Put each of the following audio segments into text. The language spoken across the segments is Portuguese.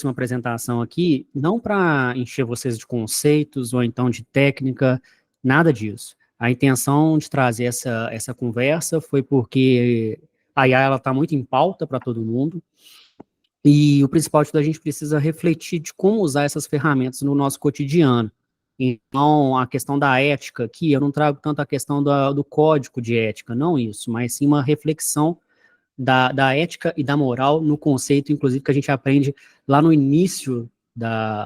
uma apresentação aqui, não para encher vocês de conceitos ou então de técnica, nada disso. A intenção de trazer essa conversa foi porque a IA está muito em pauta para todo mundo, e o principal de tudo, a gente precisa refletir de como usar essas ferramentas no nosso cotidiano. Então, a questão da ética aqui, eu não trago tanto a questão do código de ética, não isso, mas sim uma reflexão da ética e da moral no conceito, inclusive, que a gente aprende lá no início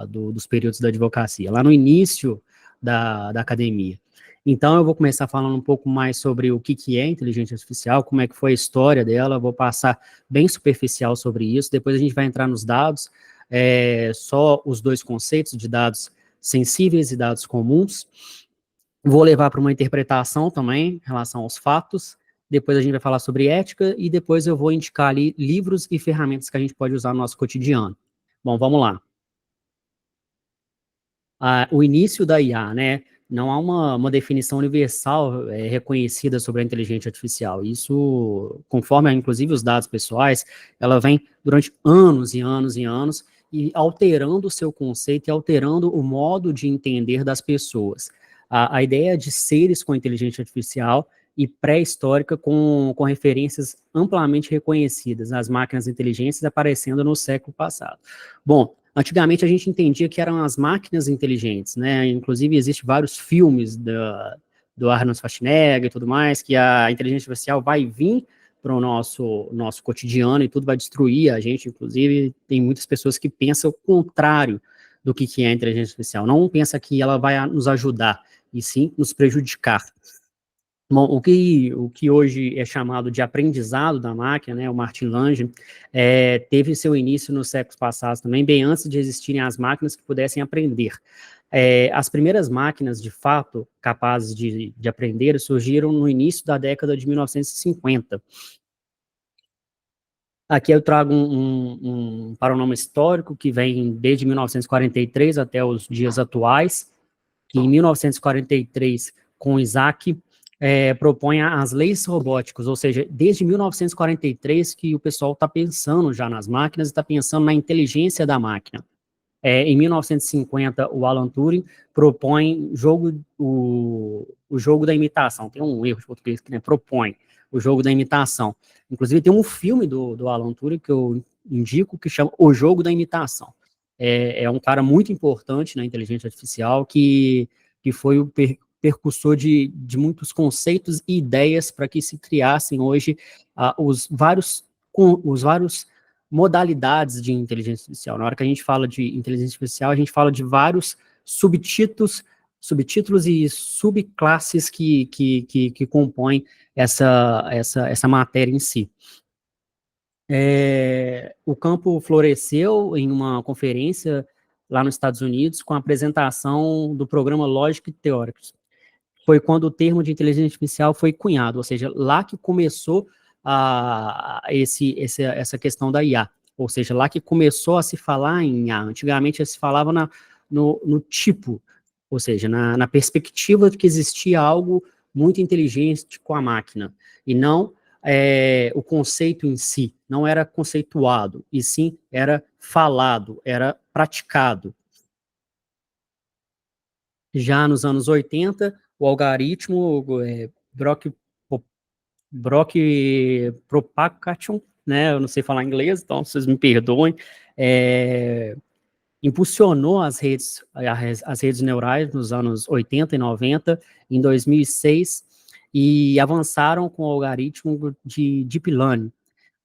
dos períodos da advocacia, lá no início da academia. Então, eu vou começar falando um pouco mais sobre o que é inteligência artificial, como é que foi a história dela, vou passar bem superficial sobre isso, depois a gente vai entrar nos dados, só os dois conceitos de dados sensíveis e dados comuns, vou levar para uma interpretação também, em relação aos fatos, depois a gente vai falar sobre ética, e depois eu vou indicar ali livros e ferramentas que a gente pode usar no nosso cotidiano. Bom, vamos lá. O início da IA, né? Não há uma definição universal reconhecida sobre a inteligência artificial. Isso, conforme, inclusive, os dados pessoais, ela vem durante anos e anos e anos e alterando o seu conceito e alterando o modo de entender das pessoas. A ideia de seres com inteligência artificial e pré-histórica com referências amplamente reconhecidas, as máquinas inteligentes aparecendo no século passado. Bom, antigamente a gente entendia que eram as máquinas inteligentes, né? Inclusive existem vários filmes do Arnold Schwarzenegger e tudo mais, que a inteligência artificial vai vir para o nosso cotidiano e tudo vai destruir a gente. Inclusive tem muitas pessoas que pensam o contrário do que é a inteligência artificial. Não pensa que ela vai nos ajudar, e sim nos prejudicar. Bom, o que hoje é chamado de aprendizado da máquina, né, o Martin Lange, teve seu início nos séculos passados também, bem antes de existirem as máquinas que pudessem aprender. As primeiras máquinas, de fato, capazes de aprender, surgiram no início da década de 1950. Aqui eu trago um panorama histórico que vem desde 1943 até os dias atuais, que em 1943, com Isaac, propõe as leis robóticas, ou seja, desde 1943 que o pessoal está pensando já nas máquinas, está pensando na inteligência da máquina. Em 1950, o Alan Turing propõe o jogo da imitação. Tem um erro de português que, né, propõe o jogo da imitação. Inclusive, tem um filme do Alan Turing que eu indico que chama O Jogo da Imitação. É um cara muito importante na inteligência artificial que foi o percursor de muitos conceitos e ideias para que se criassem hoje os vários modalidades de inteligência artificial. Na hora que a gente fala de inteligência artificial, a gente fala de vários subtítulos e subclasses que compõem essa matéria em si. O campo floresceu em uma conferência lá nos Estados Unidos com a apresentação do programa Lógica e Teóricos. Foi quando o termo de inteligência artificial foi cunhado, ou seja, lá que começou essa questão da IA, ou seja, lá que começou a se falar em IA. Antigamente se falava no tipo, ou seja, na perspectiva de que existia algo muito inteligente com a máquina, e não o conceito em si, não era conceituado, e sim era falado, era praticado. Já nos anos 80, o algoritmo Brock Propagation, né, eu não sei falar inglês, então vocês me perdoem, impulsionou as redes neurais nos anos 80 e 90, em 2006, e avançaram com o algoritmo de Deep Learning,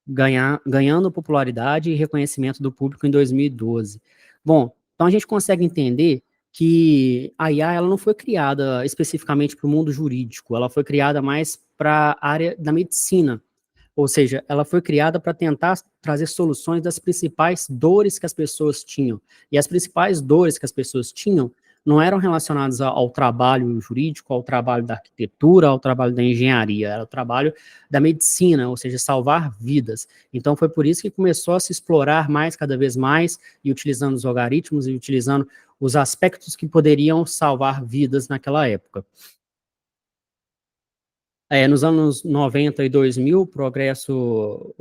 ganhando popularidade e reconhecimento do público em 2012. Bom, então a gente consegue entender que a IA ela não foi criada especificamente para o mundo jurídico, ela foi criada mais para a área da medicina, ou seja, ela foi criada para tentar trazer soluções das principais dores que as pessoas tinham. E as principais dores que as pessoas tinham não eram relacionadas ao trabalho jurídico, ao trabalho da arquitetura, ao trabalho da engenharia, era o trabalho da medicina, ou seja, salvar vidas. Então foi por isso que começou a se explorar mais, cada vez mais, e utilizando os algoritmos e utilizando os aspectos que poderiam salvar vidas naquela época. Nos anos 90 e 2000, o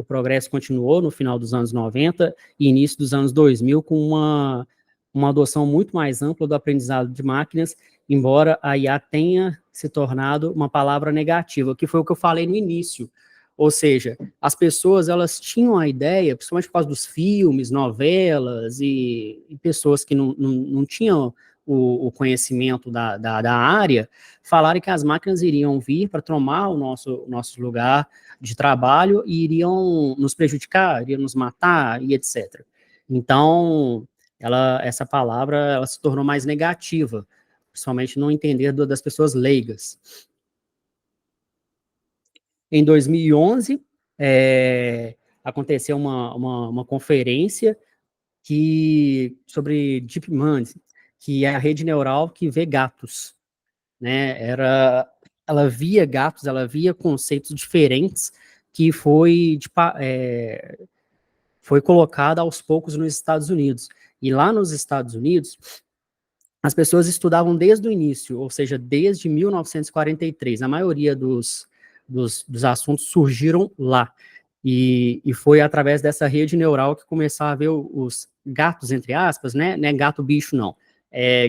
progresso continuou no final dos anos 90 e início dos anos 2000 com uma adoção muito mais ampla do aprendizado de máquinas, embora a IA tenha se tornado uma palavra negativa, que foi o que eu falei no início. Ou seja, as pessoas elas tinham a ideia, principalmente por causa dos filmes, novelas e pessoas que não tinham o conhecimento da área, falarem que as máquinas iriam vir para tomar o nosso lugar de trabalho e iriam nos prejudicar, iriam nos matar e etc. Então, essa palavra ela se tornou mais negativa, principalmente no entender das pessoas leigas. Em 2011, aconteceu uma conferência sobre DeepMind, que é a rede neural que vê gatos, né? Ela via gatos, ela via conceitos diferentes que foi colocada aos poucos nos Estados Unidos. E lá nos Estados Unidos, as pessoas estudavam desde o início, ou seja, desde 1943. A maioria dos assuntos surgiram lá. E foi através dessa rede neural que começaram a ver os gatos, entre aspas, né? Não é gato bicho, não.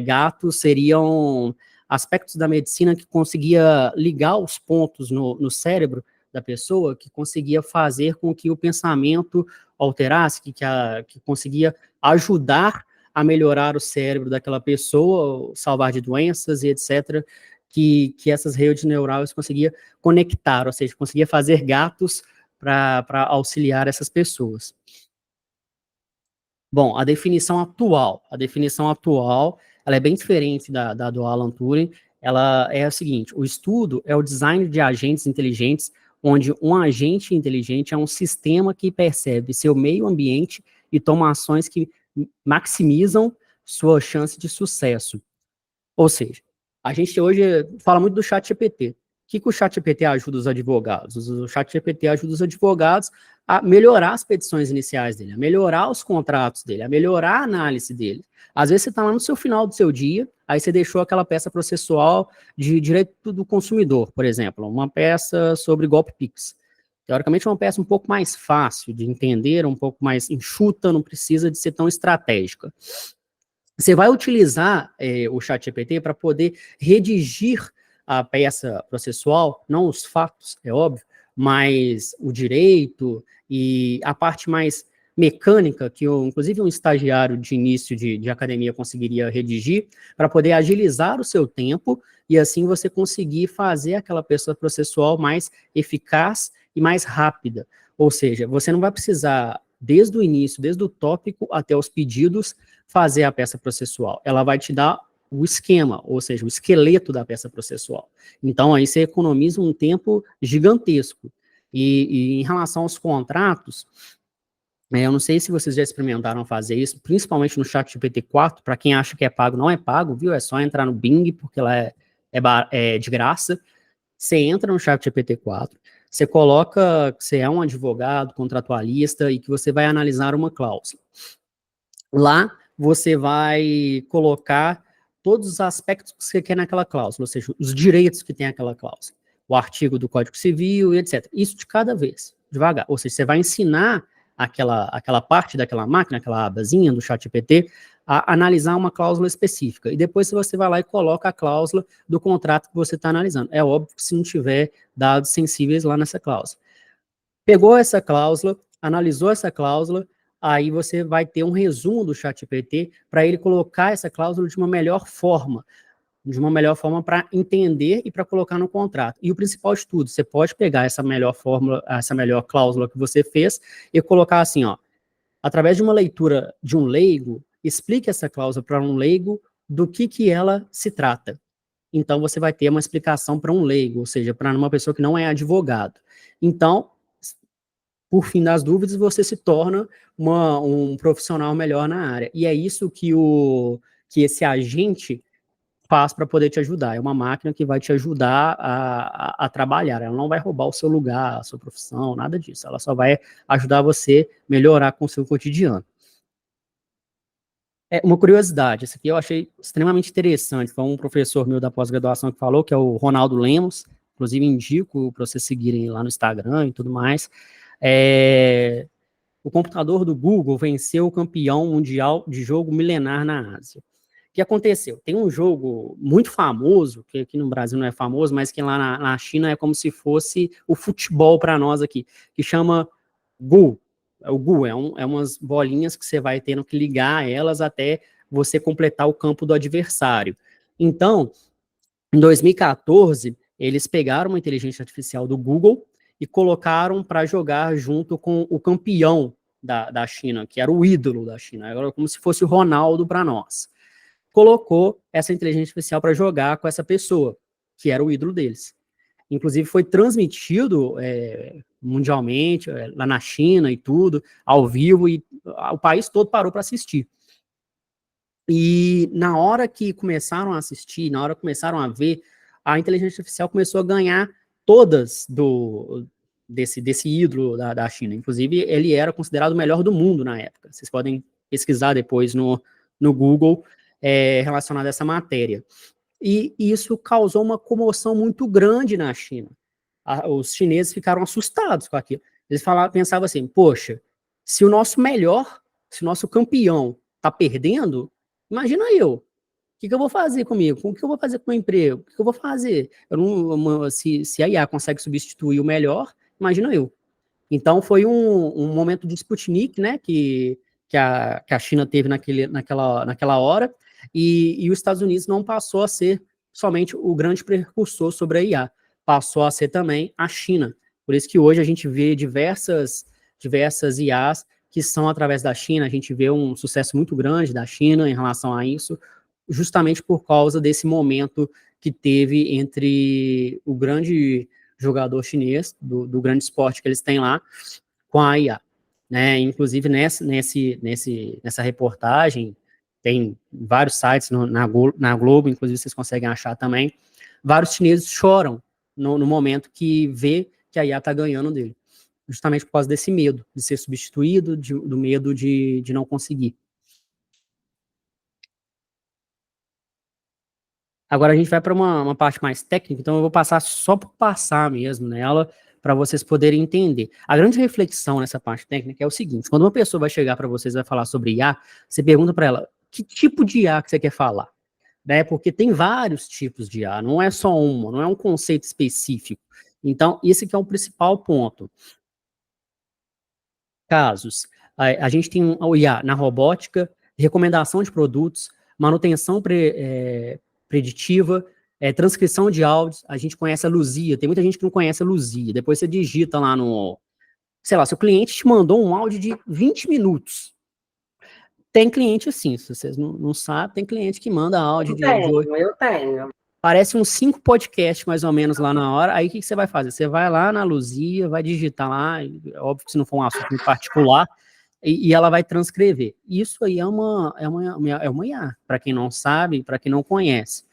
Gatos seriam aspectos da medicina que conseguia ligar os pontos no cérebro da pessoa, que conseguia fazer com que o pensamento alterasse, que conseguia ajudar a melhorar o cérebro daquela pessoa, salvar de doenças e etc., que essas redes neurais conseguiam conectar, ou seja, conseguia fazer gatos para auxiliar essas pessoas. Bom, a definição atual, ela é bem diferente da do Alan Turing. Ela é a seguinte: o estudo é o design de agentes inteligentes, onde um agente inteligente é um sistema que percebe seu meio ambiente e toma ações que maximizam sua chance de sucesso. Ou seja, a gente hoje fala muito do chat GPT. O que o chat GPT ajuda os advogados? O chat GPT ajuda os advogados a melhorar as petições iniciais dele, a melhorar os contratos dele, a melhorar a análise dele. Às vezes você está lá no seu final do seu dia, aí você deixou aquela peça processual de direito do consumidor, por exemplo, uma peça sobre golpe Pix. Teoricamente é uma peça um pouco mais fácil de entender, um pouco mais enxuta, não precisa de ser tão estratégica. Você vai utilizar o ChatGPT para poder redigir a peça processual, não os fatos, é óbvio, mas o direito e a parte mais mecânica, que inclusive um estagiário de início de academia conseguiria redigir, para poder agilizar o seu tempo e assim você conseguir fazer aquela peça processual mais eficaz e mais rápida. Ou seja, você não vai precisar, desde o início, desde o tópico até os pedidos, fazer a peça processual. Ela vai te dar o esquema, ou seja, o esqueleto da peça processual. Então, aí você economiza um tempo gigantesco. E em relação aos contratos, eu não sei se vocês já experimentaram fazer isso, principalmente no ChatGPT 4, para quem acha que é pago, não é pago, viu? É só entrar no Bing, porque lá é de graça. Você entra no ChatGPT 4, você coloca que você é um advogado, contratualista, e que você vai analisar uma cláusula. Lá você vai colocar todos os aspectos que você quer naquela cláusula, ou seja, os direitos que tem aquela cláusula, o artigo do Código Civil e etc. Isso de cada vez, devagar. Ou seja, você vai ensinar aquela parte daquela máquina, aquela abazinha do ChatGPT, a analisar uma cláusula específica. E depois você vai lá e coloca a cláusula do contrato que você está analisando. É óbvio que se não tiver dados sensíveis lá nessa cláusula. Pegou essa cláusula, analisou essa cláusula, aí você vai ter um resumo do ChatGPT para ele colocar essa cláusula de uma melhor forma para entender e para colocar no contrato. E o principal de tudo, você pode pegar essa melhor fórmula, essa melhor cláusula que você fez e colocar assim, ó, através de uma leitura de um leigo, explique essa cláusula para um leigo do que ela se trata. Então, você vai ter uma explicação para um leigo, ou seja, para uma pessoa que não é advogado. Então, por fim das dúvidas, você se torna um profissional melhor na área. E é isso que esse agente faz para poder te ajudar. É uma máquina que vai te ajudar a trabalhar. Ela não vai roubar o seu lugar, a sua profissão, nada disso. Ela só vai ajudar você a melhorar com o seu cotidiano. Uma curiosidade, essa aqui eu achei extremamente interessante. Foi um professor meu da pós-graduação que falou, que é o Ronaldo Lemos. inclusive indico para vocês seguirem lá no Instagram e tudo mais. O computador do Google venceu o campeão mundial de jogo milenar na Ásia. O que aconteceu? Tem um jogo muito famoso, que aqui no Brasil não é famoso, mas que lá na China é como se fosse o futebol para nós aqui, que chama Go. O Go é umas bolinhas que você vai tendo que ligar elas até você completar o campo do adversário. Então, em 2014, eles pegaram uma inteligência artificial do Google e colocaram para jogar junto com o campeão da China, que era o ídolo da China, era como se fosse o Ronaldo para nós. Colocou essa inteligência artificial para jogar com essa pessoa, que era o ídolo deles. Inclusive foi transmitido mundialmente, lá na China e tudo, ao vivo, e o país todo parou para assistir. E na hora que começaram a assistir, na hora que começaram a ver, a inteligência artificial começou a ganhar todas desse ídolo da China. Inclusive, ele era considerado o melhor do mundo na época. Vocês podem pesquisar depois no Google relacionado a essa matéria. E isso causou uma comoção muito grande na China. Os chineses ficaram assustados com aquilo. Eles pensavam assim, poxa, se o nosso campeão está perdendo, imagina eu. O que eu vou fazer comigo? O que eu vou fazer com o meu emprego? O que eu vou fazer? Se a IA consegue substituir o melhor, imagina eu. Então foi um momento de Sputnik, né, que a China teve naquela hora, e os Estados Unidos não passou a ser somente o grande precursor sobre a IA, passou a ser também a China. Por isso que hoje a gente vê diversas IAs que são através da China, a gente vê um sucesso muito grande da China em relação a isso, justamente por causa desse momento que teve entre o grande jogador chinês, do grande esporte que eles têm lá, com a IA. Né? Inclusive, nessa reportagem, tem vários sites na Globo, inclusive vocês conseguem achar também, vários chineses choram no momento que vê que a IA está ganhando dele, justamente por causa desse medo de ser substituído, do medo de não conseguir. Agora a gente vai para uma parte mais técnica, então eu vou passar só por passar mesmo nela, para vocês poderem entender. A grande reflexão nessa parte técnica é o seguinte, quando uma pessoa vai chegar para vocês e vai falar sobre IA, você pergunta para ela, que tipo de IA que você quer falar? Né? Porque tem vários tipos de IA, não é só uma, não é um conceito específico. Então, esse que é o principal ponto. Casos, a gente tem o IA na robótica, recomendação de produtos, manutenção preditiva, transcrição de áudios, a gente conhece a Luzia, tem muita gente que não conhece a Luzia, depois você digita lá sei lá, seu cliente te mandou um áudio de 20 minutos, tem cliente assim, se vocês não sabem, tem cliente que manda áudio eu tenho. Parece uns 5 podcasts mais ou menos lá na hora, aí o que você vai fazer? Você vai lá na Luzia, vai digitar lá, óbvio que se não for um assunto em particular, e ela vai transcrever. Isso aí é uma IA, para quem não sabe, para quem não conhece.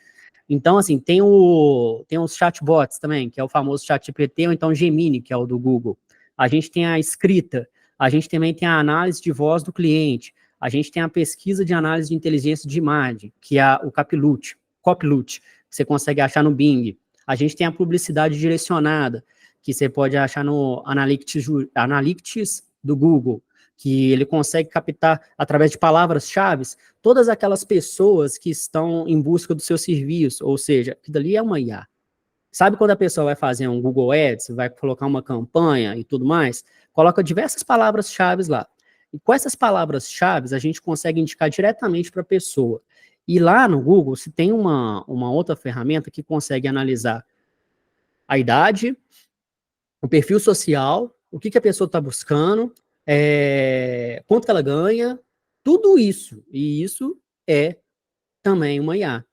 Então, assim, tem os chatbots também, que é o famoso ChatGPT, ou então Gemini, que é o do Google. A gente tem a escrita, a gente também tem a análise de voz do cliente, a gente tem a pesquisa de análise de inteligência de imagem, que é o Copilot, que você consegue achar no Bing. A gente tem a publicidade direcionada, que você pode achar no Analytics do Google, que ele consegue captar, através de palavras-chave, todas aquelas pessoas que estão em busca do seu serviço, ou seja, que dali é uma IA. Sabe quando a pessoa vai fazer um Google Ads, vai colocar uma campanha e tudo mais? Coloca diversas palavras-chave lá. E com essas palavras-chave, a gente consegue indicar diretamente para a pessoa. E lá no Google, se tem uma outra ferramenta que consegue analisar a idade, o perfil social, o que a pessoa está buscando, quanto que ela ganha, tudo isso. E isso é também uma IA.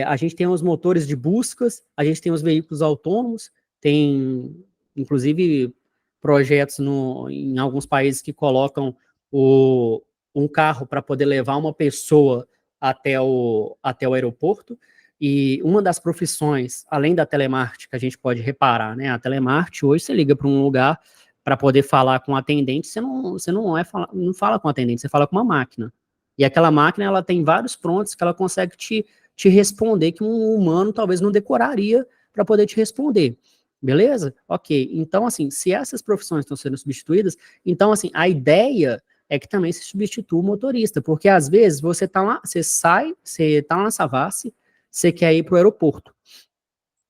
A gente tem os motores de buscas, a gente tem os veículos autônomos, tem, inclusive, projetos em alguns países que colocam um carro para poder levar uma pessoa até o aeroporto. E uma das profissões, além da telemarketing, que a gente pode reparar, né? A telemarketing, hoje você liga para um lugar para poder falar com o atendente, você não fala com o atendente, você fala com uma máquina. E aquela máquina, ela tem vários prompts que ela consegue te responder que um humano talvez não decoraria para poder te responder. Beleza? Ok. Então, assim, se essas profissões estão sendo substituídas, então, assim, a ideia é que também se substitua o motorista, porque às vezes você tá lá, você sai, você tá lá na Savassi, você quer ir para o aeroporto,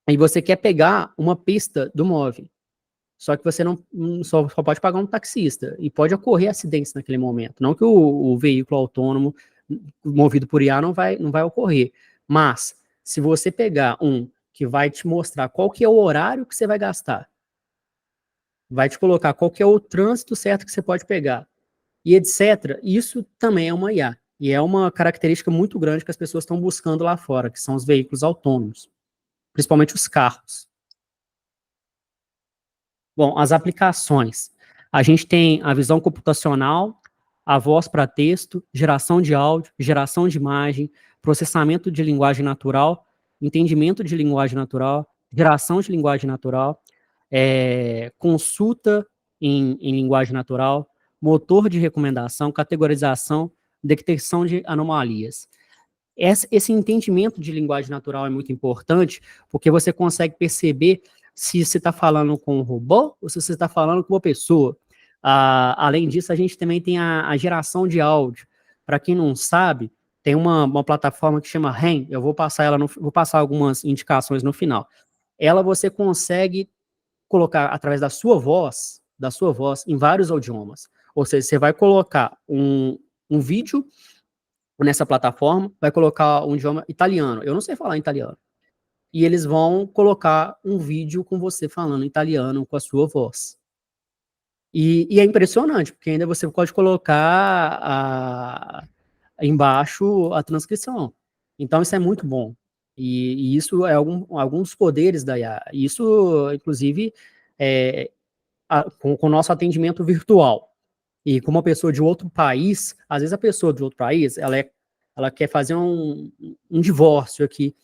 e você quer pegar uma pista do MOVE, só que você só pode pagar um taxista, e pode ocorrer acidentes naquele momento, não que o veículo autônomo movido por IA não vai ocorrer, mas se você pegar um que vai te mostrar qual que é o horário que você vai gastar, vai te colocar qual que é o trânsito certo que você pode pegar, e etc. Isso também é uma IA. E é uma característica muito grande que as pessoas estão buscando lá fora, que são os veículos autônomos, principalmente os carros. Bom, as aplicações. A gente tem a visão computacional, a voz para texto, geração de áudio, geração de imagem, processamento de linguagem natural, entendimento de linguagem natural, geração de linguagem natural, consulta em linguagem natural, motor de recomendação, categorização, detecção de anomalias. Esse entendimento de linguagem natural é muito importante, porque você consegue perceber se você está falando com um robô ou se você está falando com uma pessoa. Além disso, a gente também tem a geração de áudio. Para quem não sabe, tem uma plataforma que chama REM, eu vou passar algumas indicações no final. Ela você consegue colocar através da sua voz, em vários idiomas. Ou seja, você vai colocar um vídeo nessa plataforma, vai colocar um idioma italiano. Eu não sei falar italiano. E eles vão colocar um vídeo com você falando italiano com a sua voz. E é impressionante, porque ainda você pode colocar embaixo a transcrição. Então, isso é muito bom. E isso é alguns poderes da IA. Isso, inclusive, com o nosso atendimento virtual. E com uma pessoa de outro país, às vezes a pessoa de outro país, ela quer fazer um divórcio aqui,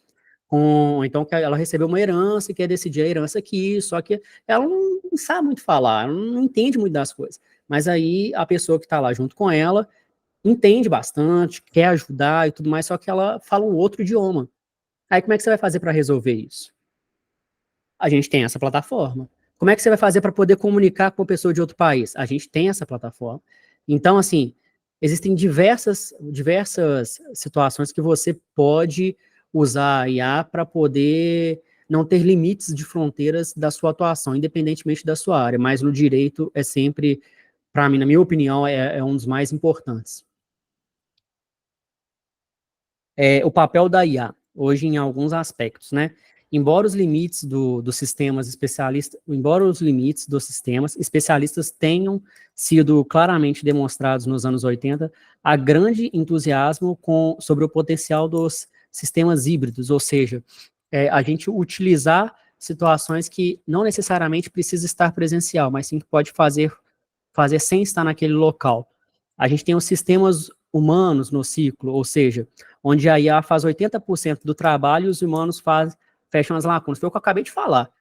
então ela recebeu uma herança e quer decidir a herança aqui, só que ela não sabe muito falar, ela não entende muito das coisas. Mas aí a pessoa que está lá junto com ela entende bastante, quer ajudar e tudo mais, só que ela fala um outro idioma. Aí como é que você vai fazer para resolver isso? A gente tem essa plataforma. Como é que você vai fazer para poder comunicar com uma pessoa de outro país? A gente tem essa plataforma. Então, assim, existem diversas situações que você pode usar a IA para poder não ter limites de fronteiras da sua atuação, independentemente da sua área, mas no direito é sempre, para mim, na minha opinião, é um dos mais importantes. O papel da IA, hoje em alguns aspectos, né? Embora os limites dos sistemas especialistas, embora os limites dos sistemas especialistas tenham sido claramente demonstrados nos anos 80, há grande entusiasmo sobre o potencial dos sistemas híbridos, ou seja, a gente utilizar situações que não necessariamente precisa estar presencial, mas sim que pode fazer sem estar naquele local. A gente tem os sistemas humanos no ciclo, ou seja, onde a IA faz 80% do trabalho e os humanos fecham as lacunas. Foi o que eu acabei de falar.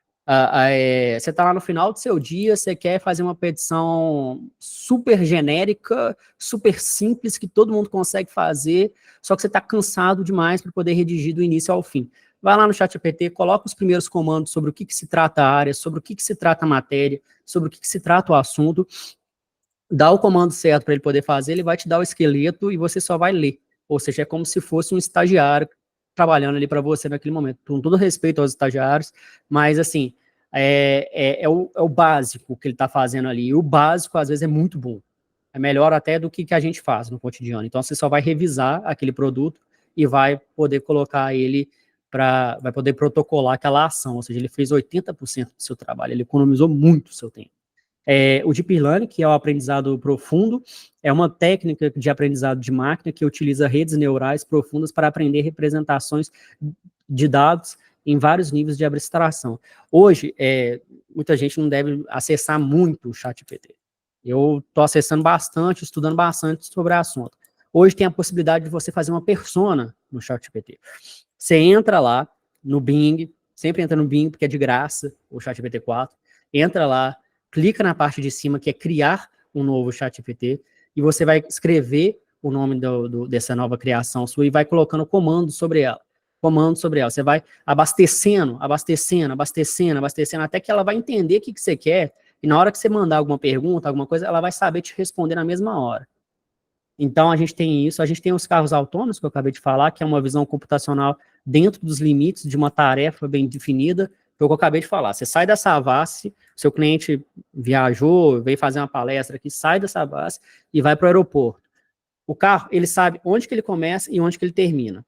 Você está lá no final do seu dia, você quer fazer uma petição super genérica, super simples, que todo mundo consegue fazer, só que você está cansado demais para poder redigir do início ao fim. Vai lá no ChatGPT, coloca os primeiros comandos sobre o que se trata a área, sobre o que se trata a matéria, sobre o que se trata o assunto, dá o comando certo para ele poder fazer, ele vai te dar o esqueleto e você só vai ler. Ou seja, é como se fosse um estagiário trabalhando ali para você naquele momento. Com todo respeito aos estagiários, mas assim, é o básico que ele está fazendo ali. E o básico, às vezes, é muito bom. É melhor até do que a gente faz no cotidiano. Então, você só vai revisar aquele produto e vai poder colocar ele vai poder protocolar aquela ação. Ou seja, ele fez 80% do seu trabalho, ele economizou muito o seu tempo. O Deep Learning, que é o aprendizado profundo, é uma técnica de aprendizado de máquina que utiliza redes neurais profundas para aprender representações de dados em vários níveis de abstração. Hoje, muita gente não deve acessar muito o ChatGPT. Eu estou acessando bastante, estudando bastante sobre o assunto. Hoje tem a possibilidade de você fazer uma persona no ChatGPT. Você entra lá no Bing, sempre entra no Bing porque é de graça, o ChatGPT 4, entra lá, clica na parte de cima que é criar um novo ChatGPT e você vai escrever o nome dessa nova criação sua e vai colocando comando sobre ela. comando sobre ela. Você vai abastecendo, abastecendo, abastecendo, abastecendo, até que ela vai entender o que, que você quer, e na hora que você mandar alguma pergunta, alguma coisa, ela vai saber te responder na mesma hora. Então, a gente tem isso, a gente tem os carros autônomos, que eu acabei de falar, que é uma visão computacional dentro dos limites de uma tarefa bem definida, foi o que eu acabei de falar. Você sai da Savassi, seu cliente viajou, veio fazer uma palestra aqui, sai da Savassi e vai para o aeroporto. O carro, ele sabe onde que ele começa e onde que ele termina.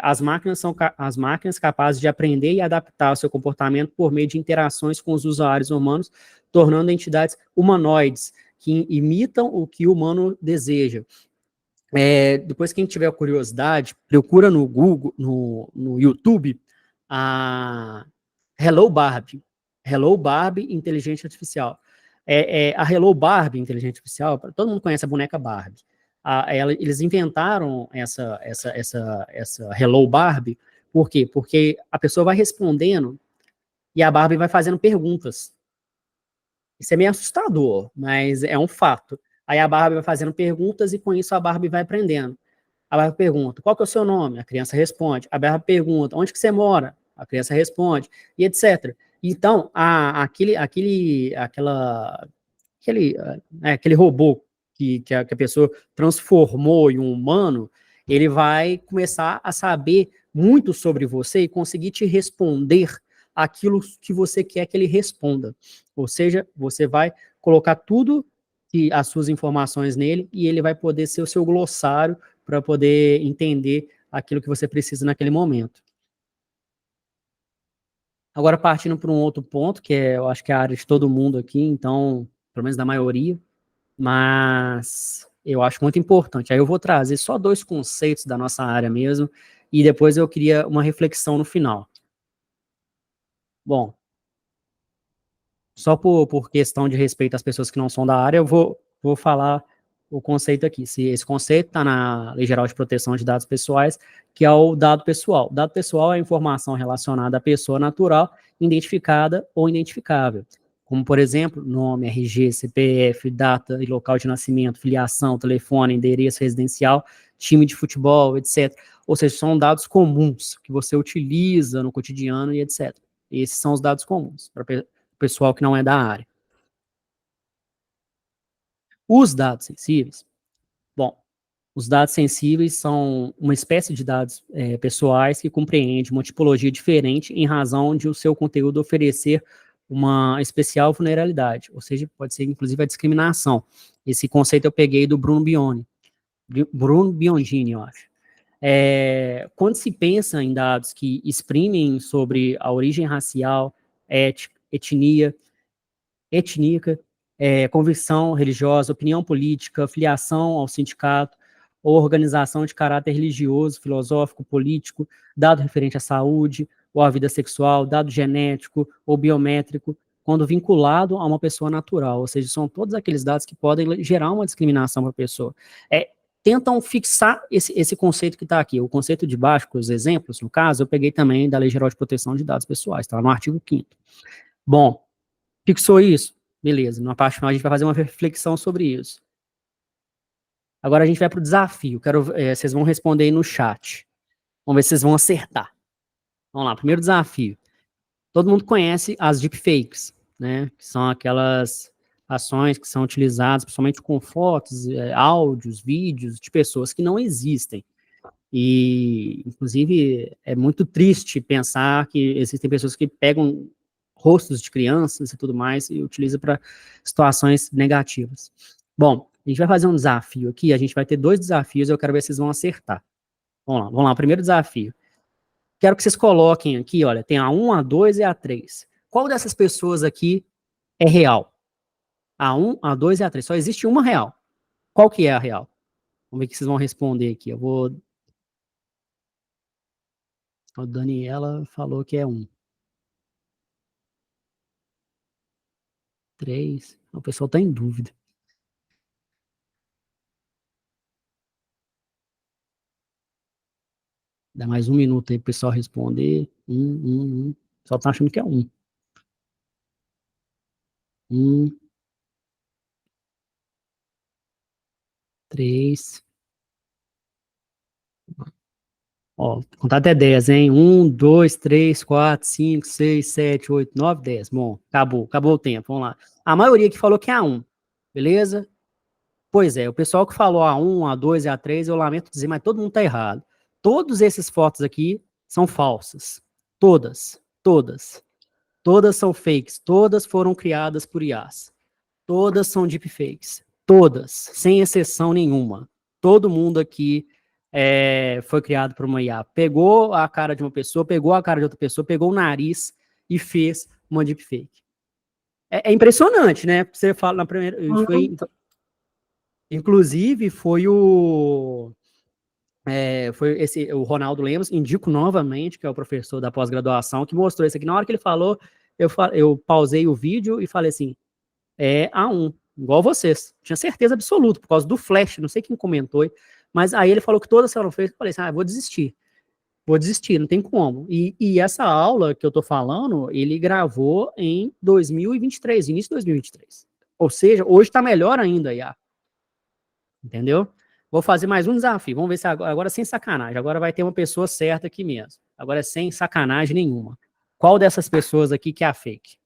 As máquinas são as máquinas capazes de aprender e adaptar o seu comportamento por meio de interações com os usuários humanos, tornando entidades humanoides que imitam o que o humano deseja. Depois, quem tiver curiosidade, procura no Google, no YouTube, a Hello Barbie. Hello Barbie Inteligência Artificial. A Hello Barbie Inteligência Artificial, todo mundo conhece a boneca Barbie. Eles inventaram essa Hello Barbie, por quê? Porque a pessoa vai respondendo e a Barbie vai fazendo perguntas. Isso é meio assustador, mas é um fato. Aí a Barbie vai fazendo perguntas e com isso a Barbie vai aprendendo. A Barbie pergunta, qual que é o seu nome? A criança responde. A Barbie pergunta, onde que você mora? A criança responde, e etc. Então, aquele robô que a pessoa transformou em um humano, ele vai começar a saber muito sobre você e conseguir te responder aquilo que você quer que ele responda. Ou seja, você vai colocar tudo as suas informações nele e ele vai poder ser o seu glossário para poder entender aquilo que você precisa naquele momento. Agora, partindo para um outro ponto, que eu acho que é a área de todo mundo aqui, então, pelo menos da maioria, mas eu acho muito importante. Aí eu vou trazer só dois conceitos da nossa área mesmo, e depois eu queria uma reflexão no final. Bom, só por questão de respeito às pessoas que não são da área, eu vou falar o conceito aqui. Se esse conceito está na Lei Geral de Proteção de Dados Pessoais, que é o dado pessoal. O dado pessoal é a informação relacionada à pessoa natural, identificada ou identificável, como, por exemplo, nome, RG, CPF, data e local de nascimento, filiação, telefone, endereço residencial, time de futebol, etc. Ou seja, são dados comuns que você utiliza no cotidiano e etc. Esses são os dados comuns para pessoal que não é da área. Os dados sensíveis, bom, os dados sensíveis são uma espécie de dados pessoais que compreende uma tipologia diferente em razão de o seu conteúdo oferecer uma especial vulnerabilidade, ou seja, pode ser inclusive a discriminação. Esse conceito eu peguei do Bruno Biondini, eu acho. Quando se pensa em dados que exprimem sobre a origem racial, etnia, étnica, convicção religiosa, opinião política, filiação ao sindicato ou organização de caráter religioso, filosófico, político, dado referente à saúde ou à vida sexual, dado genético ou biométrico, quando vinculado a uma pessoa natural, ou seja, são todos aqueles dados que podem gerar uma discriminação para a pessoa. Tentam fixar esse conceito que está aqui. O conceito de baixo, com os exemplos, no caso, eu peguei também da Lei Geral de Proteção de Dados Pessoais, está no artigo 5º. Bom, fixou isso? Beleza, na parte final a gente vai fazer uma reflexão sobre isso. Agora a gente vai para o desafio. Vocês vão responder aí no chat. Vamos ver se vocês vão acertar. Vamos lá, primeiro desafio. Todo mundo conhece as deepfakes, né? Que são aquelas ações que são utilizadas principalmente com fotos, áudios, vídeos de pessoas que não existem. E, inclusive, é muito triste pensar que existem pessoas que pegam rostos de crianças e tudo mais e utilizam para situações negativas. Bom, a gente vai fazer um desafio aqui, a gente vai ter dois desafios, eu quero ver se vocês vão acertar. Vamos lá, primeiro desafio. Quero que vocês coloquem aqui, olha, tem a 1, a 2 e a 3. Qual dessas pessoas aqui é real? A 1, a 2 e a 3. Só existe uma real. Qual que é a real? Vamos ver o que vocês vão responder aqui. A Daniela falou que é 1. 3. O pessoal tá em dúvida. Dá mais um minuto aí pro pessoal responder. O pessoal tá achando que é 1. 1, 3. Ó, vou contar até 10, hein? 1, 2, 3, 4, 5, 6, 7, 8, 9, 10. Bom, acabou o tempo, vamos lá. A maioria que falou que é A1, beleza? Pois é, o pessoal que falou A1, A2 e A3, eu lamento dizer, mas todo mundo tá errado. Todos esses fotos aqui são falsas. Todas, todas. Todas são fakes, todas foram criadas por IAs. Todas são deepfakes. Todas, sem exceção nenhuma. Todo mundo aqui foi criado por uma IA. Pegou a cara de uma pessoa, pegou a cara de outra pessoa, pegou o nariz e fez uma deepfake. É impressionante, né? Você fala na primeira. Inclusive, o Ronaldo Lemos, indico novamente, que é o professor da pós-graduação, que mostrou isso aqui. Na hora que ele falou, eu pausei o vídeo e falei assim: é A1, igual vocês. Tinha certeza absoluta, por causa do flash, não sei quem comentou, mas aí ele falou que todas foram feitas, eu falei assim, vou desistir, não tem como. E essa aula que eu tô falando, ele gravou em 2023, início de 2023. Ou seja, hoje tá melhor ainda, IA, entendeu? Vou fazer mais um desafio, vamos ver se agora sem sacanagem, agora vai ter uma pessoa certa aqui mesmo, agora é sem sacanagem nenhuma. Qual dessas pessoas aqui que é a fake?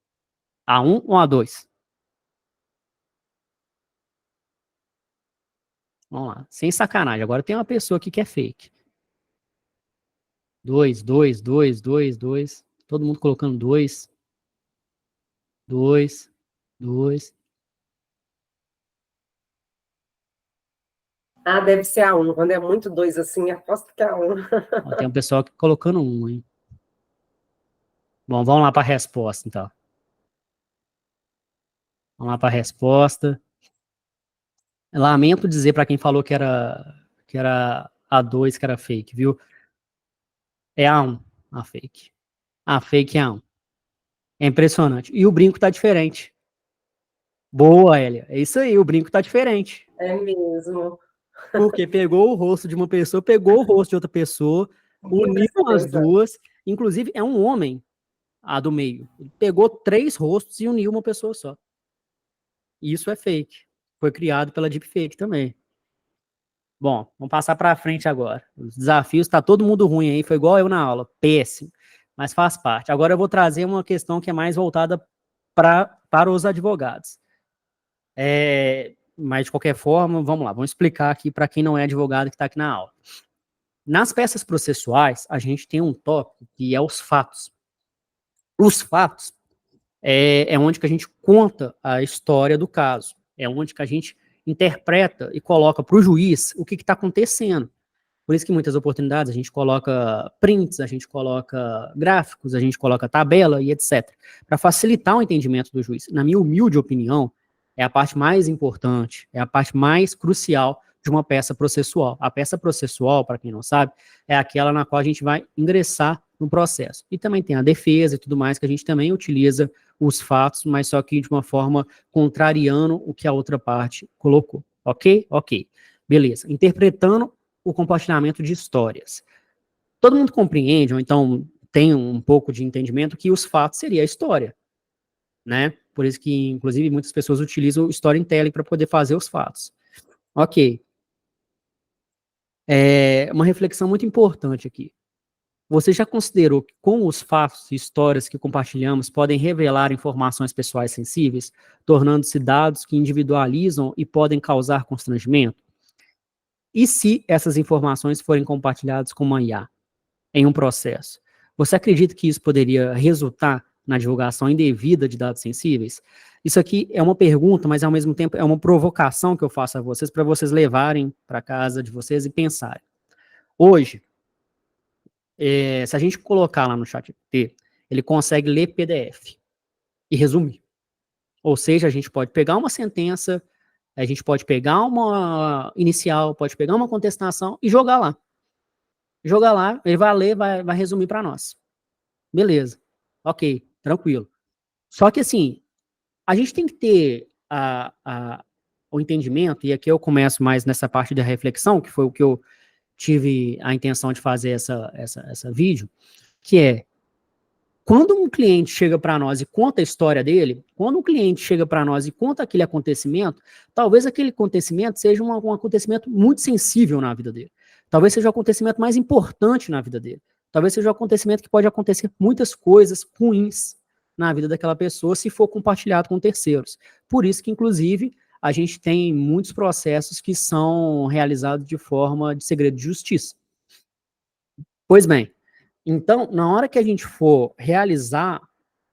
A1 ou A2? Vamos lá, sem sacanagem. Agora tem uma pessoa aqui que é fake. 2, 2, 2, 2, 2. Todo mundo colocando 2, 2, 2. Ah, deve ser a 1. Quando é muito 2 assim, aposto que é a 1. Ó, tem um pessoal aqui colocando 1, hein? Bom, vamos lá para a resposta, então. Vamos lá para a resposta. Lamento dizer para quem falou que era A2, que era fake, viu? É A1, a fake. A fake é A1. É impressionante. E o brinco tá diferente. Boa, Elia. É isso aí, o brinco tá diferente. É mesmo. Porque pegou o rosto de uma pessoa, pegou o rosto de outra pessoa, uniu as duas. Inclusive, é um homem, a do meio. Ele pegou 3 rostos e uniu uma pessoa só. Isso é fake. Foi criado pela deepfake também. Bom, vamos passar para frente agora. Os desafios, tá todo mundo ruim aí, foi igual eu na aula, péssimo, mas faz parte. Agora eu vou trazer uma questão que é mais voltada para os advogados. Mas de qualquer forma, vamos lá, vamos explicar aqui para quem não é advogado que está aqui na aula. Nas peças processuais, a gente tem um tópico que é os fatos. Os fatos é onde que a gente conta a história do caso, é onde que a gente interpreta e coloca para o juiz o que está acontecendo. Por isso que em muitas oportunidades a gente coloca prints, a gente coloca gráficos, a gente coloca tabela e etc. Para facilitar o entendimento do juiz. Na minha humilde opinião, é a parte mais importante, é a parte mais crucial de uma peça processual. A peça processual, para quem não sabe, é aquela na qual a gente vai ingressar no processo. E também tem a defesa e tudo mais, que a gente também utiliza os fatos, mas só que de uma forma contrariando o que a outra parte colocou. Ok? Ok. Beleza. Interpretando o compartilhamento de histórias. Todo mundo compreende, ou então tem um pouco de entendimento que os fatos seria a história, né? Por isso que, inclusive, muitas pessoas utilizam o storytelling para poder fazer os fatos. Ok. Uma reflexão muito importante aqui. Você já considerou que com os fatos e histórias que compartilhamos podem revelar informações pessoais sensíveis, tornando-se dados que individualizam e podem causar constrangimento? E se essas informações forem compartilhadas com uma IA em um processo? Você acredita que isso poderia resultar na divulgação indevida de dados sensíveis? Isso aqui é uma pergunta, mas ao mesmo tempo é uma provocação que eu faço a vocês para vocês levarem para casa de vocês e pensarem. Hoje, se a gente colocar lá no ChatGPT, ele consegue ler PDF e resumir. Ou seja, a gente pode pegar uma sentença, a gente pode pegar uma inicial, pode pegar uma contestação e jogar lá. Jogar lá, ele vai ler, vai resumir para nós. Beleza. Ok, tranquilo. Só que assim, a gente tem que ter o entendimento, e aqui eu começo mais nessa parte da reflexão, que foi o que eu tive a intenção de fazer essa vídeo, que é quando um cliente chega para nós e conta a história dele, quando um cliente chega para nós e conta aquele acontecimento, talvez aquele acontecimento seja um acontecimento muito sensível na vida dele. Talvez seja o acontecimento mais importante na vida dele. Talvez seja um acontecimento que pode acontecer muitas coisas ruins na vida daquela pessoa se for compartilhado com terceiros. Por isso que, inclusive, a gente tem muitos processos que são realizados de forma de segredo de justiça. Pois bem, então, na hora que a gente for realizar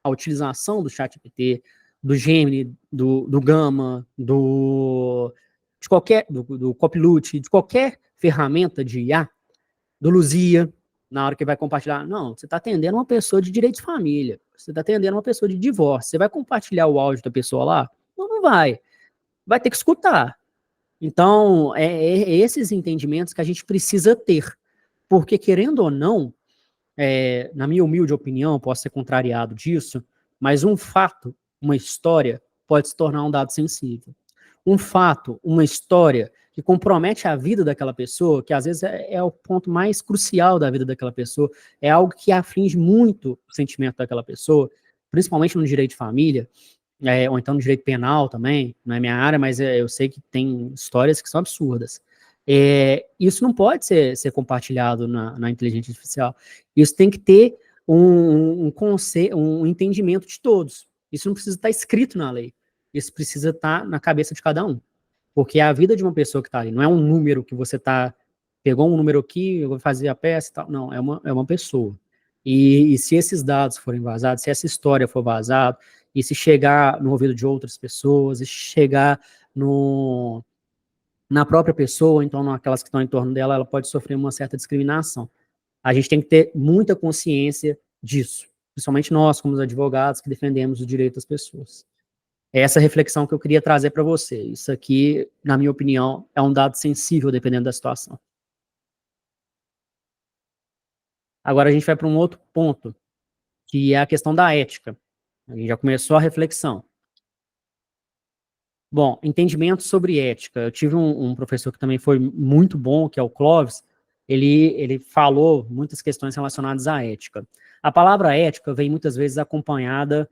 a utilização do ChatGPT, do Gemini, do Gama, do Copilot, de qualquer ferramenta de IA, do Luzia, na hora que vai compartilhar, não, você está atendendo uma pessoa de direito de família, você está atendendo uma pessoa de divórcio, você vai compartilhar o áudio da pessoa lá? Não, não vai ter que escutar. Então, é esses entendimentos que a gente precisa ter, porque querendo ou não, na minha humilde opinião, posso ser contrariado disso, mas um fato, uma história, pode se tornar um dado sensível. Um fato, uma história que compromete a vida daquela pessoa, que às vezes é o ponto mais crucial da vida daquela pessoa, é algo que aflige muito o sentimento daquela pessoa, principalmente no direito de família, ou então no direito penal também, não é minha área, mas eu sei que tem histórias que são absurdas. Isso não pode ser compartilhado na inteligência artificial. Isso tem que ter um entendimento de todos. Isso não precisa estar escrito na lei. Isso precisa estar na cabeça de cada um. Porque a vida de uma pessoa que está ali não é um número que você pegou um número aqui, eu vou fazer a peça e tal. Não, é uma pessoa. E se esses dados forem vazados, se essa história for vazada, e se chegar no ouvido de outras pessoas, e chegar na própria pessoa, então naquelas que estão em torno dela, ela pode sofrer uma certa discriminação. A gente tem que ter muita consciência disso, principalmente nós, como os advogados, que defendemos o direito das pessoas. É essa reflexão que eu queria trazer para você. Isso aqui, na minha opinião, é um dado sensível, dependendo da situação. Agora a gente vai para um outro ponto, que é a questão da ética. A gente já começou a reflexão. Bom, entendimento sobre ética. Eu tive um professor que também foi muito bom, que é o Clóvis. Ele falou muitas questões relacionadas à ética. A palavra ética vem muitas vezes acompanhada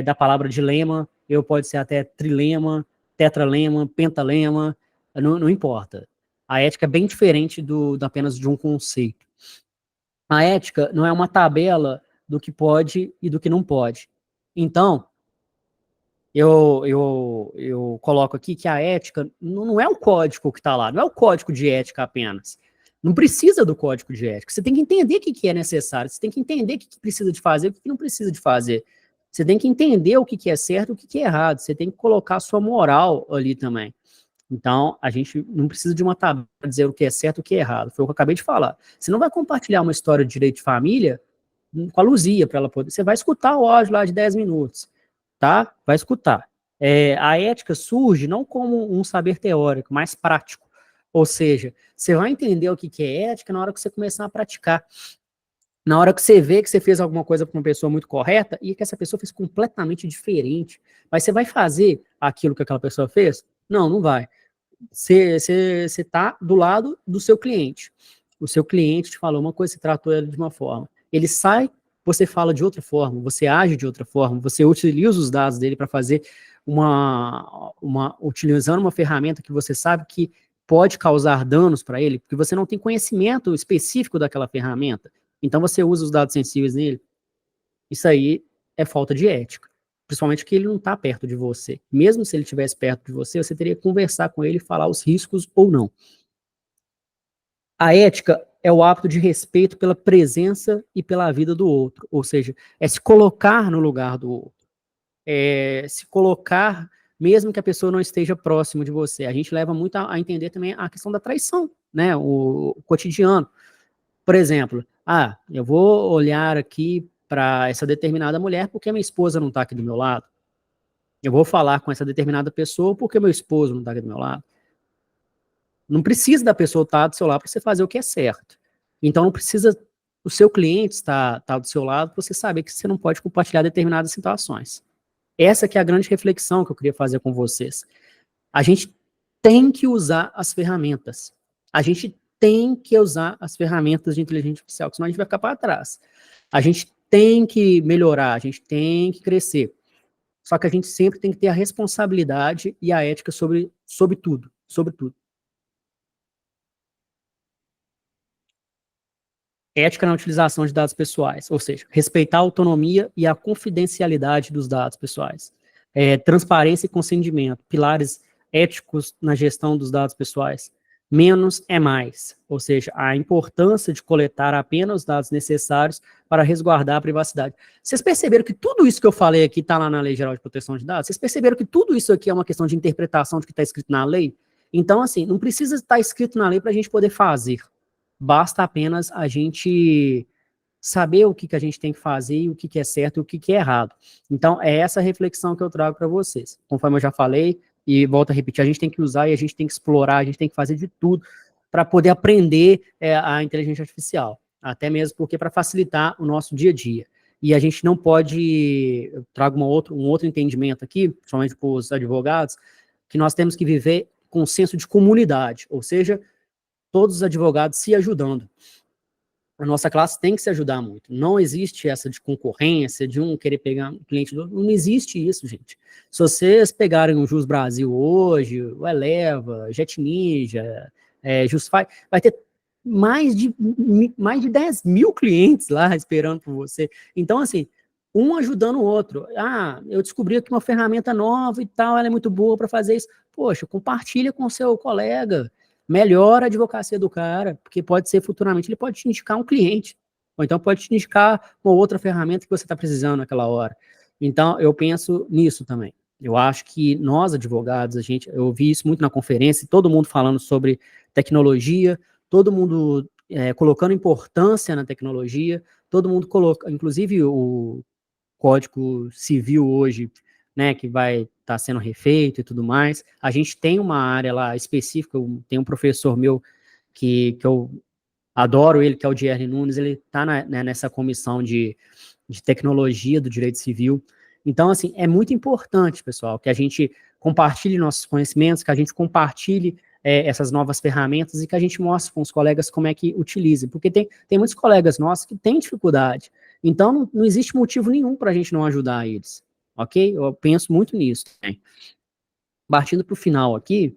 da palavra dilema, pode ser até trilema, tetralema, pentalema, não importa. A ética é bem diferente apenas de um conceito. A ética não é uma tabela do que pode e do que não pode. Então, eu coloco aqui que a ética não é o código que está lá, não é o código de ética apenas. Não precisa do código de ética. Você tem que entender o que é necessário, você tem que entender o que precisa de fazer e o que não precisa de fazer. Você tem que entender o que é certo e o que é errado. Você tem que colocar a sua moral ali também. Então, a gente não precisa de uma tabela para dizer o que é certo e o que é errado. Foi o que eu acabei de falar. Você não vai compartilhar uma história de direito de família com a Luzia para ela poder. Você vai escutar o áudio lá de 10 minutos. Tá? Vai escutar. A ética surge não como um saber teórico, mas prático. Ou seja, você vai entender o que é ética na hora que você começar a praticar. Na hora que você vê que você fez alguma coisa para uma pessoa muito correta e que essa pessoa fez completamente diferente. Mas você vai fazer aquilo que aquela pessoa fez? Não, não vai. Você está do lado do seu cliente. O seu cliente te falou uma coisa, você tratou ele de uma forma. Ele sai, você fala de outra forma, você age de outra forma, você utiliza os dados dele para fazer utilizando uma ferramenta que você sabe que pode causar danos para ele, porque você não tem conhecimento específico daquela ferramenta. Então você usa os dados sensíveis nele. Isso aí é falta de ética. Principalmente que ele não está perto de você. Mesmo se ele estivesse perto de você, você teria que conversar com ele e falar os riscos ou não. A ética é o hábito de respeito pela presença e pela vida do outro. Ou seja, é se colocar no lugar do outro. É se colocar, mesmo que a pessoa não esteja próximo de você. A gente leva muito a entender também a questão da traição, né? O cotidiano. Por exemplo, eu vou olhar aqui para essa determinada mulher porque minha esposa não está aqui do meu lado. Eu vou falar com essa determinada pessoa porque meu esposo não está aqui do meu lado. Não precisa da pessoa estar do seu lado para você fazer o que é certo. Então não precisa o seu cliente estar do seu lado para você saber que você não pode compartilhar determinadas situações. Essa que é a grande reflexão que eu queria fazer com vocês. A gente tem que usar as ferramentas. A gente tem que usar as ferramentas de inteligência artificial, senão a gente vai ficar para trás. A gente tem que melhorar, a gente tem que crescer. Só que a gente sempre tem que ter a responsabilidade e a ética sobre tudo, sobre tudo. Ética na utilização de dados pessoais, ou seja, respeitar a autonomia e a confidencialidade dos dados pessoais. Transparência e consentimento, pilares éticos na gestão dos dados pessoais. Menos é mais, ou seja, a importância de coletar apenas os dados necessários para resguardar a privacidade. Vocês perceberam que tudo isso que eu falei aqui está lá na Lei Geral de Proteção de Dados? Vocês perceberam que tudo isso aqui é uma questão de interpretação do que está escrito na lei? Então, assim, não precisa estar escrito na lei para a gente poder fazer. Basta apenas a gente saber o que, que a gente tem que fazer, e o que, que é certo e o que, que é errado. Então, é essa reflexão que eu trago para vocês. Conforme eu já falei, e volto a repetir, a gente tem que usar e a gente tem que explorar, a gente tem que fazer de tudo para poder aprender a inteligência artificial. Até mesmo porque para facilitar o nosso dia a dia. E a gente não pode, eu trago um outro entendimento aqui, principalmente para os advogados, que nós temos que viver com um senso de comunidade, ou seja, todos os advogados se ajudando. A nossa classe tem que se ajudar muito. Não existe essa de concorrência, de um querer pegar um cliente do outro. Não existe isso, gente. Se vocês pegarem o Jus Brasil hoje, o Eleva, Jet Ninja, Justify, vai ter mais de 10 mil clientes lá esperando por você. Então, assim, um ajudando o outro. Ah, eu descobri aqui uma ferramenta nova e tal, ela é muito boa para fazer isso. Poxa, compartilha com o seu colega. Melhora a advocacia do cara, porque pode ser futuramente, ele pode te indicar um cliente, ou então pode te indicar uma outra ferramenta que você está precisando naquela hora. Então, eu penso nisso também. Eu acho que nós, advogados, eu vi isso muito na conferência, todo mundo falando sobre tecnologia, todo mundo colocando importância na tecnologia, todo mundo coloca, inclusive o Código Civil hoje, né, que vai estar sendo refeito e tudo mais. A gente tem uma área lá específica, tem um professor meu que eu adoro ele, que é o Dierry Nunes, ele está nessa comissão de tecnologia do direito civil. Então, assim, é muito importante, pessoal, que a gente compartilhe nossos conhecimentos, que a gente compartilhe essas novas ferramentas e que a gente mostre com os colegas como é que utiliza, porque tem muitos colegas nossos que têm dificuldade. Então, não existe motivo nenhum para a gente não ajudar eles, ok? Eu penso muito nisso. Partindo para o final aqui,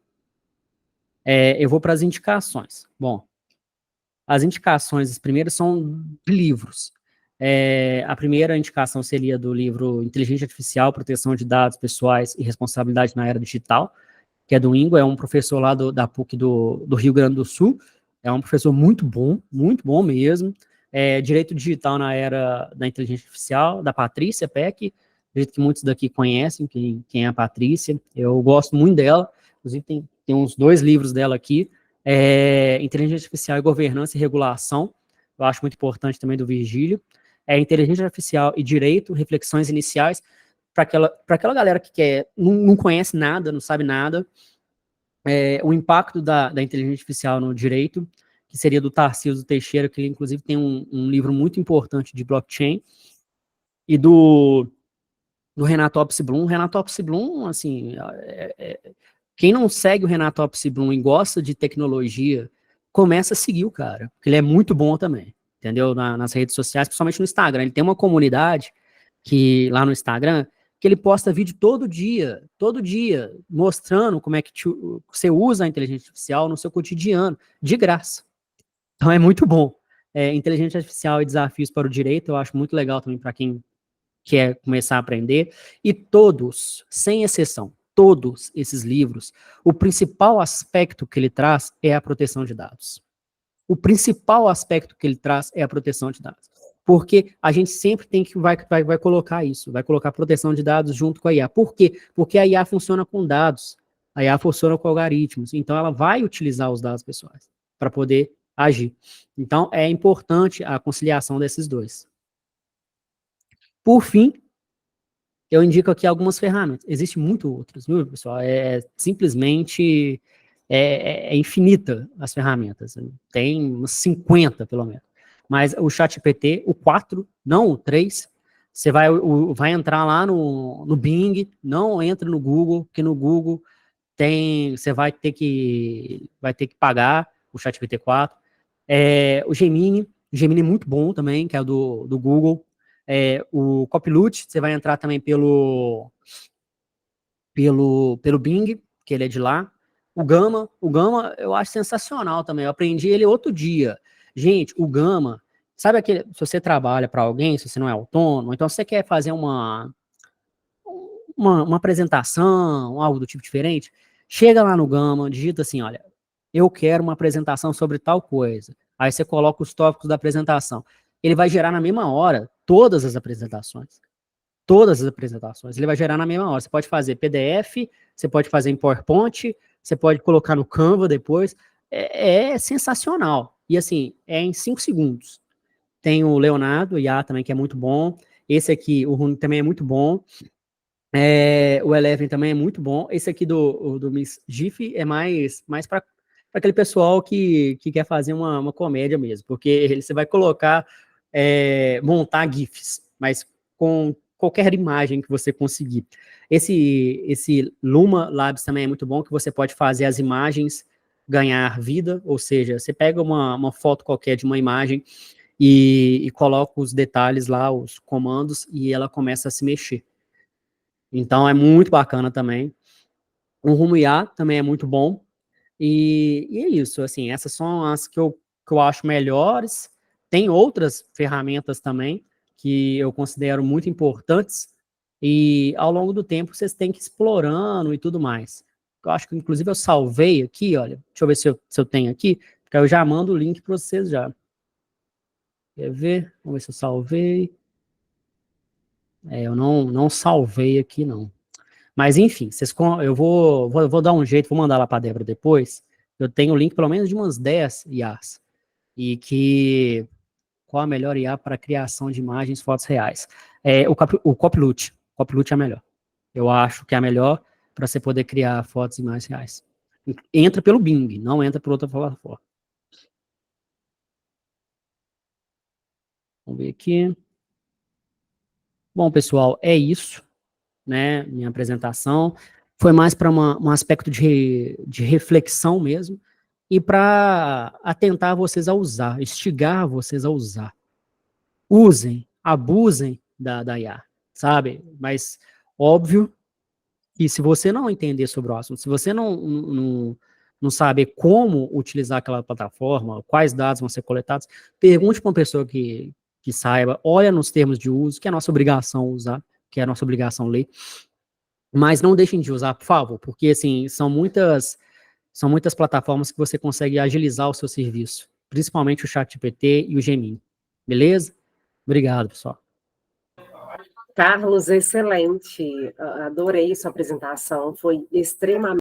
eu vou para as indicações. Bom, as indicações, as primeiras são de livros. A primeira indicação seria do livro Inteligência Artificial, Proteção de Dados Pessoais e Responsabilidade na Era Digital, que é do Ingo, é um professor lá da PUC do Rio Grande do Sul, é um professor muito bom mesmo. Direito Digital na Era da Inteligência Artificial, da Patrícia Peck, acredito que muitos daqui conhecem quem é a Patrícia, eu gosto muito dela, inclusive tem uns 2 livros dela aqui, Inteligência Artificial e Governança e Regulação, eu acho muito importante também do Virgílio, Inteligência Artificial e Direito, Reflexões Iniciais, para aquela galera que não conhece nada, não sabe nada, o impacto da inteligência artificial no direito, que seria do Tarcísio Teixeira, que inclusive tem um livro muito importante de blockchain, e do Renato Opsblum. Renato Opsblum, assim, quem não segue o Renato Opsblum e gosta de tecnologia, começa a seguir o cara, porque ele é muito bom também, entendeu? Nas redes sociais, principalmente no Instagram. Ele tem uma comunidade que lá no Instagram, que ele posta vídeo todo dia, mostrando como é que você usa a inteligência artificial no seu cotidiano, de graça. Então é muito bom. Inteligência artificial e desafios para o direito, eu acho muito legal também para quem quer começar a aprender. E todos, sem exceção, todos esses livros, o principal aspecto que ele traz é a proteção de dados. O principal aspecto que ele traz é a proteção de dados. Porque a gente sempre tem que vai colocar isso, vai colocar proteção de dados junto com a IA. Por quê? Porque a IA funciona com dados, a IA funciona com algoritmos, então ela vai utilizar os dados pessoais para poder agir. Então é importante a conciliação desses dois. Por fim, eu indico aqui algumas ferramentas. Existem muito outras, viu, pessoal? Simplesmente infinita as ferramentas. Tem umas 50, pelo menos. Mas o ChatGPT, o 4, não o 3, você vai entrar lá no Bing, não entra no Google, porque no Google você vai ter que pagar o ChatGPT 4. O Gemini é muito bom também, que é do Google. O Copilot, você vai entrar também pelo Bing, que ele é de lá. O Gama eu acho sensacional também. Eu aprendi ele outro dia. Gente, o Gama, sabe aquele, se você trabalha para alguém, se você não é autônomo, então você quer fazer uma apresentação, algo do tipo diferente, chega lá no Gama, digita assim, olha, eu quero uma apresentação sobre tal coisa. Aí você coloca os tópicos da apresentação. Ele vai gerar na mesma hora todas as apresentações. Todas as apresentações. Ele vai gerar na mesma hora. Você pode fazer PDF, você pode fazer em PowerPoint, você pode colocar no Canva depois. É sensacional. E assim, é em 5 segundos. Tem o Leonardo, IA também, que é muito bom. Esse aqui, o Rune também é muito bom. O Eleven também é muito bom. Esse aqui do Miss GIF é mais para aquele pessoal que quer fazer uma comédia mesmo, porque você vai colocar, montar GIFs, mas com qualquer imagem que você conseguir. Esse Luma Labs também é muito bom, que você pode fazer as imagens ganhar vida, ou seja, você pega uma foto qualquer de uma imagem e coloca os detalhes lá, os comandos, e ela começa a se mexer. Então é muito bacana também. O Rumo IA também é muito bom. E é isso, assim, essas são as que eu acho melhores. Tem outras ferramentas também que eu considero muito importantes e ao longo do tempo vocês têm que ir explorando e tudo mais. Eu acho que inclusive eu salvei aqui, olha, deixa eu ver se eu tenho aqui, porque eu já mando o link para vocês já. Quer ver? Vamos ver se eu salvei. Eu não salvei aqui, não. Mas enfim, eu vou dar um jeito, vou mandar lá para a Débora depois. Eu tenho o link pelo menos de umas 10 IAs. E que qual a melhor IA para criação de imagens, fotos reais? O Copilot. O Copilot é a melhor. Eu acho que é a melhor para você poder criar fotos e imagens reais. Entra pelo Bing, não entra por outra plataforma. Vamos ver aqui. Bom, pessoal, é isso, né? Minha apresentação. Foi mais para um aspecto de reflexão mesmo e para atentar vocês a usar, instigar vocês a usar. Usem, abusem da IA, sabe? Mas óbvio que se você não entender sobre o assunto, se você não saber como utilizar aquela plataforma, quais dados vão ser coletados, pergunte para uma pessoa que saiba, olha nos termos de uso, que é nossa obrigação usar, que é nossa obrigação ler, mas não deixem de usar, por favor, porque assim, são muitas plataformas que você consegue agilizar o seu serviço, principalmente o ChatGPT e o Gemini. Beleza? Obrigado, pessoal. Carlos, excelente. Adorei sua apresentação. Foi extremamente